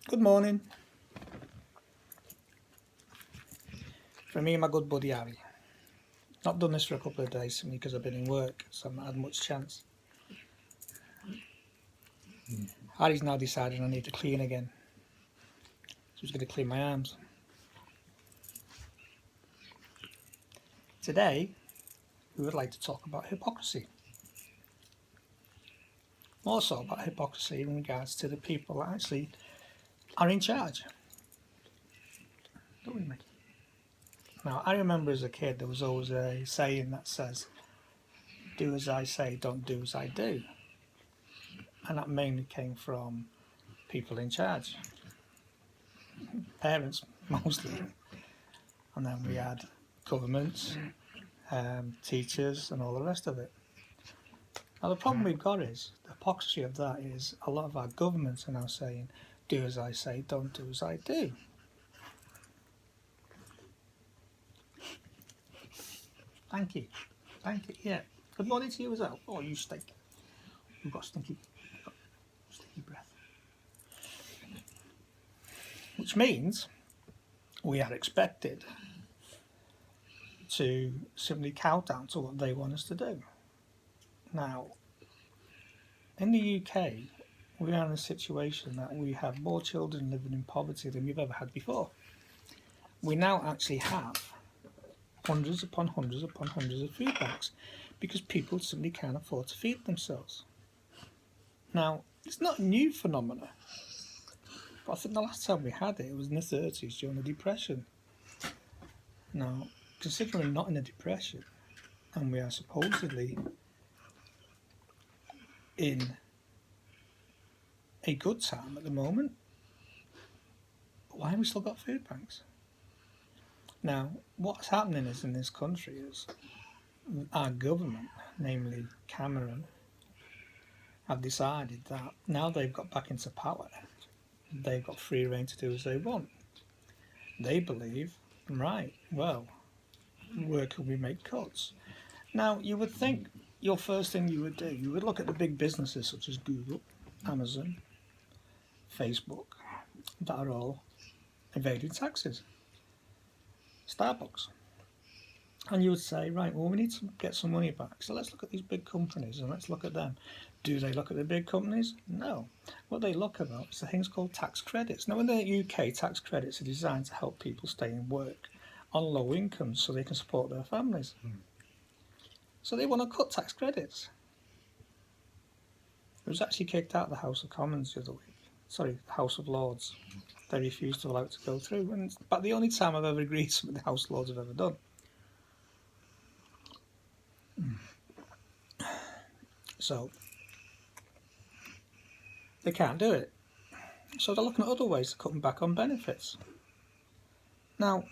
Good morning. For me and my good buddy Harry. Not done this for a couple of days simply because I've been in work, so I've not had much chance. Harry's now decided I need to clean again. So he's going to clean my arms. Today, we would like to talk about hypocrisy. More so about hypocrisy in regards to the people that actually are in charge. Don't we, mate? Now, I remember as a kid there was always a saying that says, do as I say, don't do as I do. And that mainly came from people in charge. Parents, mostly. And then we had governments, teachers and all the rest of it. Now the problem we've got is, the hypocrisy of that is a lot of our governments are now saying, do as I say, don't do as I do. Thank you. Yeah. Good morning to you as well. Oh, you stink. You've got stinky breath. Which means we are expected to simply cow down to what they want us to do. Now, in the UK, we are in a situation that we have more children living in poverty than we've ever had before. We now actually have hundreds upon hundreds upon hundreds of food banks because people simply can't afford to feed themselves. Now, it's not a new phenomenon, but I think the last time we had it was in the 30s during the Depression. Now, considering we're not in a depression and we are supposedly in a good time at the moment, why have we still got food banks? Now, what's happening is in this country is our government, namely Cameron, have decided that now they've got back into power, they've got free rein to do as they want. They believe, right, well, where can we make cuts? Now, you would think your first thing you would do, you would look at the big businesses such as Google, Amazon, Facebook, that are all evading taxes. Starbucks. And you would say, right, well, we need to get some money back. So let's look at these big companies and let's look at them. Do they look at the big companies? No. What they look about is the things called tax credits. Now, in the UK, tax credits are designed to help people stay in work on low incomes so they can support their families. So they want to cut tax credits. It was actually kicked out of the House of Commons the other week. Sorry, the House of Lords. They refused to allow it to go through. And it's about the only time I've ever agreed with the House of Lords have ever done. So they can't do it. So they're looking at other ways of cutting back on benefits. Now,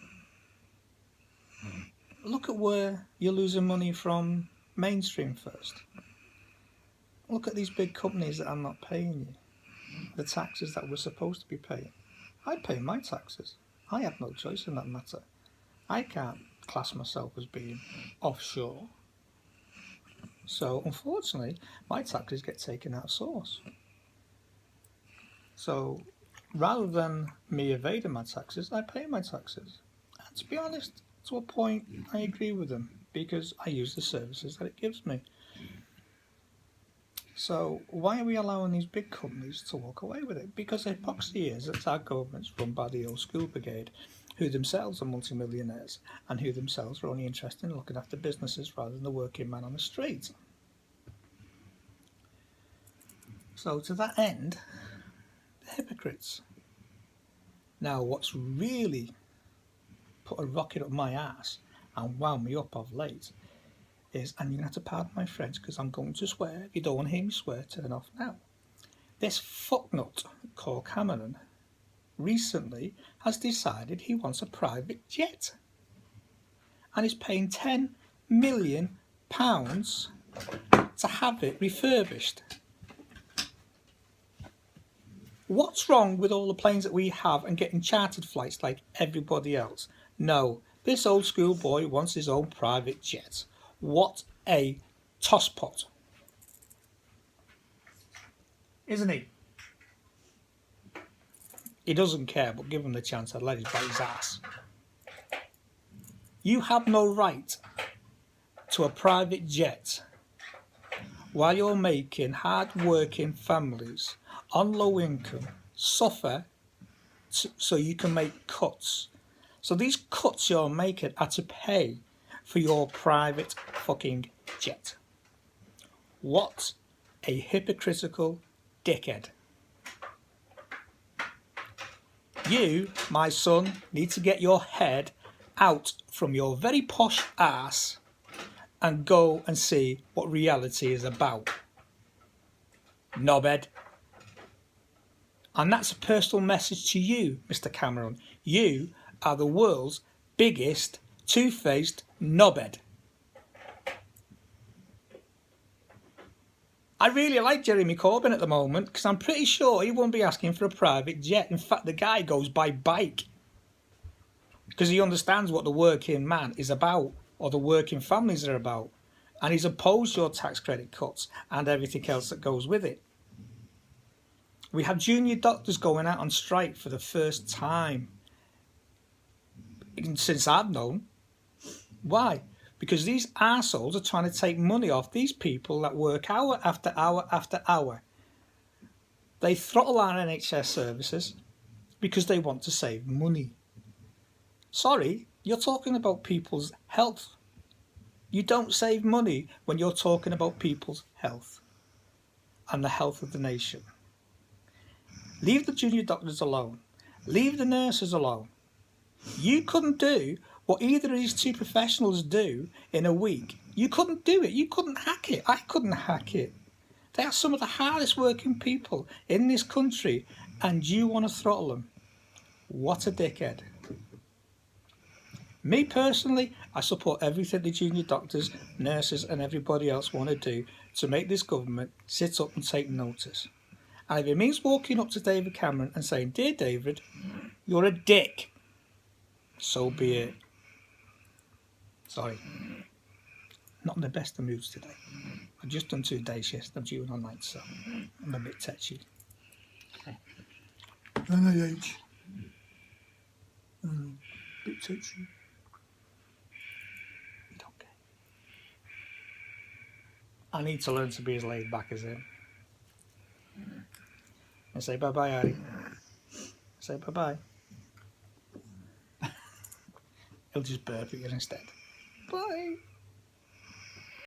look at where you're losing money from mainstream first. Look at these big companies that are not paying you the taxes that we're supposed to be paying. I pay my taxes. I have no choice in that matter. I can't class myself as being offshore. So, unfortunately, my taxes get taken out of source. So, rather than me evading my taxes, I pay my taxes. And to be honest, to a point, I agree with them because I use the services that it gives me. So, why are we allowing these big companies to walk away with it? Because the hypocrisy is that our government's run by the old school brigade, who themselves are multimillionaires and who themselves are only interested in looking after businesses rather than the working man on the street. So to that end, the hypocrites. Now what's really put a rocket up my ass and wound me up of late is, and you're going to have to pardon my French because I'm going to swear, if you don't want to hear me swear, turn off now. This fucknut called Cameron recently has decided he wants a private jet and is paying £10 million to have it refurbished. What's wrong with all the planes that we have and getting chartered flights like everybody else? No, this old school boy wants his own private jet. What a tosspot. Isn't he? He doesn't care, but give him the chance, I'd let him bite his ass. You have no right to a private jet while you're making hard-working families on low income suffer so you can make cuts. So these cuts you're making are to pay for your private fucking jet. What a hypocritical dickhead. You, my son, need to get your head out from your very posh ass and go and see what reality is about. Knobhead. And that's a personal message to you, Mr. Cameron. You are the world's biggest two-faced knobhead. I really like Jeremy Corbyn at the moment because I'm pretty sure he won't be asking for a private jet. In fact, the guy goes by bike because he understands what the working man is about, or the working families are about. And he's opposed your tax credit cuts and everything else that goes with it. We have junior doctors going out on strike for the first time since I've known. Why? Because these arseholes are trying to take money off these people that work hour after hour after hour. They throttle our NHS services because they want to save money. Sorry, you're talking about people's health. You don't save money when you're talking about people's health and the health of the nation. Leave the junior doctors alone. Leave the nurses alone. You couldn't do what either of these two professionals do in a week. You couldn't do it. You couldn't hack it. I couldn't hack it. They are some of the hardest working people in this country, and you want to throttle them. What a dickhead. Me personally, I support everything the junior doctors, nurses and everybody else want to do to make this government sit up and take notice. And if it means walking up to David Cameron and saying, "Dear David, you're a dick," so be it. Sorry. Not in the best of moods today. I've just done 2 day shifts. I'm due on night, so I'm a bit touchy. NIH. Bit touchy. You don't care. I need to learn to be as laid back as him. And say bye-bye, Harry. Say bye-bye. He'll just burp at you instead. Bye.